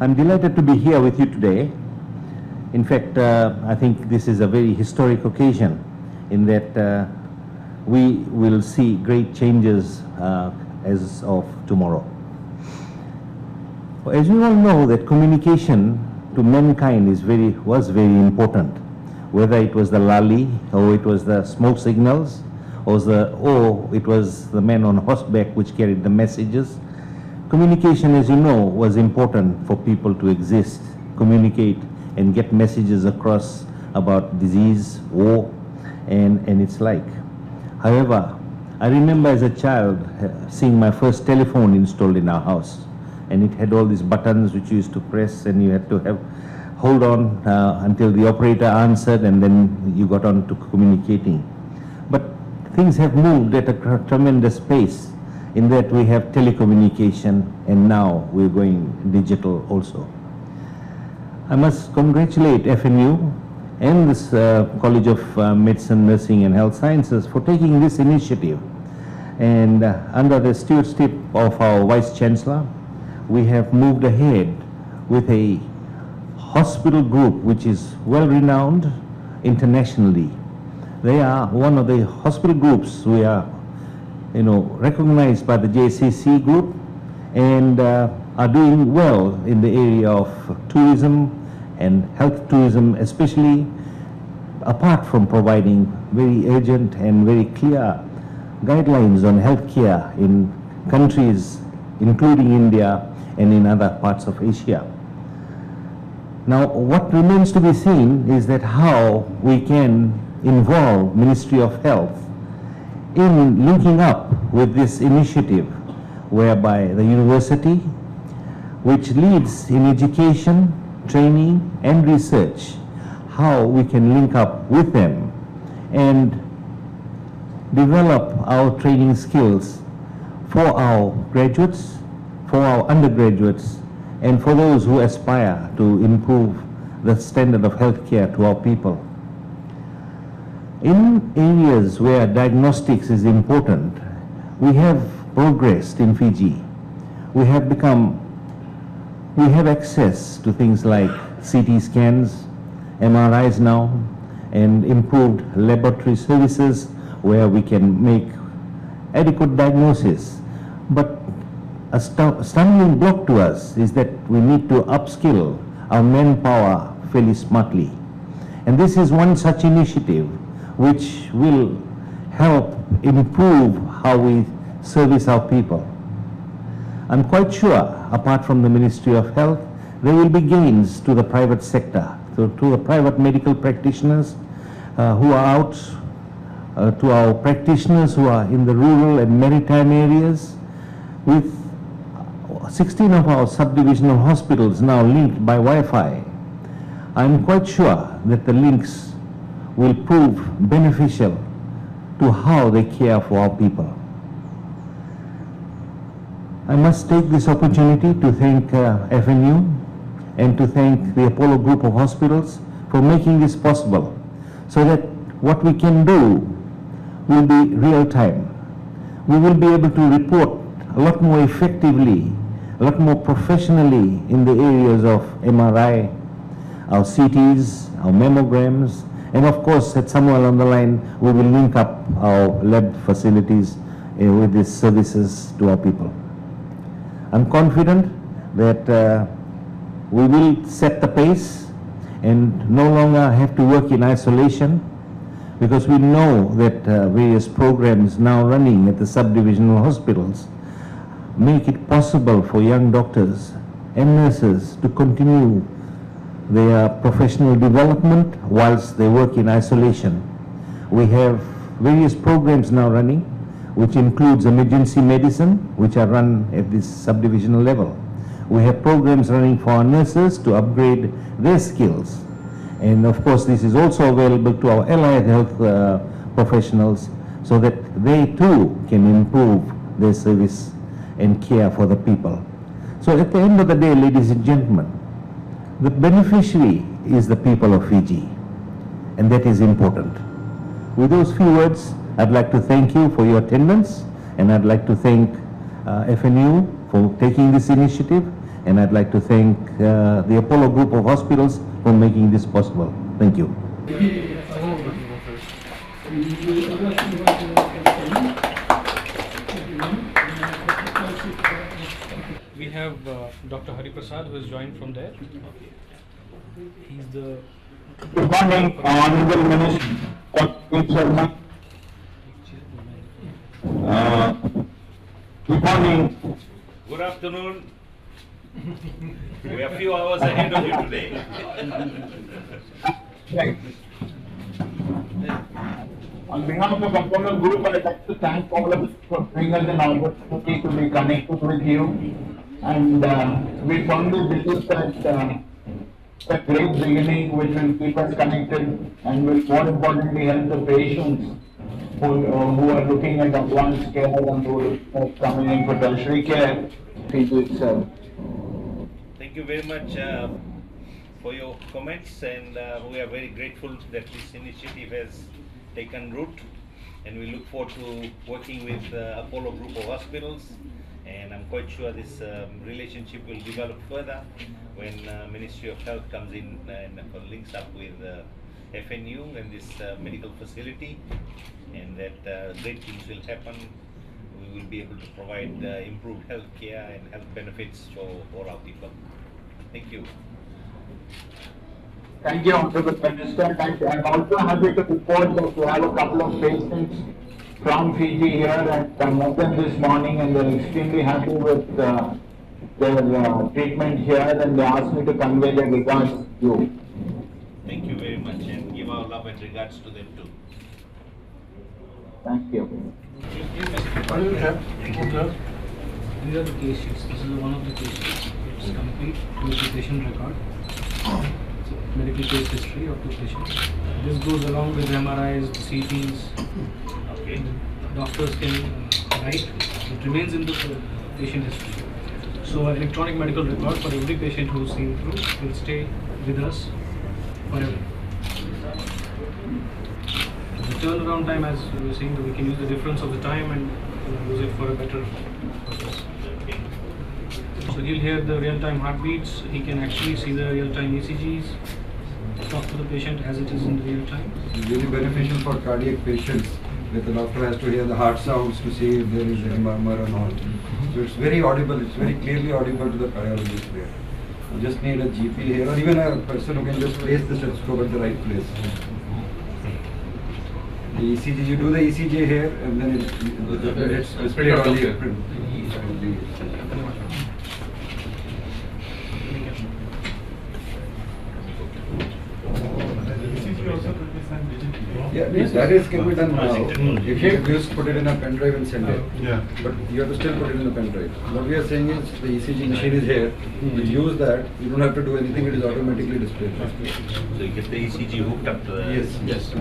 I'm delighted to be here with you today. In fact, I think this is a very historic occasion in that we will see great changes as of tomorrow. As we all know, that communication to mankind was very important, whether it was the lali, or it was the smoke signals, or it was the man on horseback which carried the messages. Communication, as you know, was important for people to exist, communicate, and get messages across about disease, war, and its like. However, I remember as a child seeing my first telephone installed in our house, and it had all these buttons which you used to press, and you had to hold on until the operator answered, and then you got on to communicating. But things have moved at a tremendous pace in that we have telecommunication, and now we're going digital also. I must congratulate FNU and this College of Medicine, Nursing and Health Sciences for taking this initiative. And under the stewardship of our Vice Chancellor, we have moved ahead with a hospital group which is well renowned internationally. They are one of the hospital groups we are recognized by the JCC group, and are doing well in the area of tourism and health tourism, especially apart from providing very urgent and very clear guidelines on healthcare in countries including India and in other parts of Asia. Now, what remains to be seen is that how we can involve Ministry of Health in linking up with this initiative, whereby the university, which leads in education, training and research, how we can link up with them and develop our training skills for our graduates, for our undergraduates, and for those who aspire to improve the standard of healthcare to our people. In areas where diagnostics is important, we have progressed in Fiji. We have access to things like CT scans, MRIs now, and improved laboratory services where we can make adequate diagnosis. But a stumbling block to us is that we need to upskill our manpower fairly smartly. And this is one such initiative which will help improve how we service our people. I'm quite sure, apart from the Ministry of Health, there will be gains to the private sector, to the private medical practitioners who are out, to our practitioners who are in the rural and maritime areas. With 16 of our subdivisional hospitals now linked by Wi-Fi, I'm quite sure that the links will prove beneficial to how they care for our people. I must take this opportunity to thank FNU and to thank the Apollo Group of Hospitals for making this possible, so that what we can do will be real time. We will be able to report a lot more effectively, a lot more professionally in the areas of MRI, our CTs, our mammograms, and of course, at somewhere along the line, we will link up our lab facilities with these services to our people. I'm confident that we will set the pace and no longer have to work in isolation, because we know that various programs now running at the subdivisional hospitals make it possible for young doctors and nurses to continue their professional development whilst they work in isolation. We have various programs now running, which includes emergency medicine, which are run at this subdivisional level. We have programs running for our nurses to upgrade their skills. And of course, this is also available to our allied health professionals, so that they too can improve their service and care for the people. So at the end of the day, ladies and gentlemen, the beneficiary is the people of Fiji, and that is important. With those few words, I'd like to thank you for your attendance, and I'd like to thank FNU for taking this initiative, And I'd like to thank the Apollo Group of Hospitals for making this possible. Thank you. We have Dr. Hari Prasad, who has joined from there. He's the... Good morning, Honorable Minister Neil Sharma. Good morning. Good afternoon. We are a few hours ahead of you today. Right. On behalf of the Apollo Group, I'd like to thank all of you for bringing us an opportunity to be connected with you. And we firmly believe that a great beginning which will keep us connected and will more importantly help the patients who are looking at advanced care and who are coming in for tertiary care. Thank you very much for your comments, and we are very grateful that this initiative has taken root, and we look forward to working with Apollo Group of Hospitals, and I'm quite sure this relationship will develop further when Ministry of Health comes in and links up with FNU and this medical facility, and that great things will happen. We will be able to provide improved health care and health benefits for our people. Thank you. Thank you, Honorable Minister. I'm also happy to report that we have a couple of patients from Fiji here and I met them this morning, and they're extremely happy with their treatment here, and they asked me to convey their regards to you. Thank you very much, and give our love and regards to them too. Thank you. What do you have? These are the case sheets. This is one of the case sheets. It's complete with the patient record. It's a medical case history of the patient. This goes along with MRIs, CTs. Okay. The doctors can write. It remains in the patient history. So an electronic medical record for every patient who's seen through will stay with us forever. The turnaround time, as we were saying, that we can use the difference of the time and use it for a better purpose. Okay. So he'll hear the real-time heartbeats, he can actually see the real-time ECGs, talk to the patient as it is in real time. It's really beneficial for cardiac patients, where the doctor has to hear the heart sounds to see if there is any murmur or not. So it's very audible, it's very clearly audible to the cardiologist there. You just need a GP here, or even a person who can just place the stethoscope at the right place. The ECG, you do the ECG here, and then it's displayed on the... Yeah, that is can be done now. If you just put it in a pen drive and send it. Yeah. But you have to still put it in a pen drive. What we are saying is the ECG machine is here. You use that. You don't have to do anything. It is automatically displayed. So you get the ECG hooked up to the... Yes.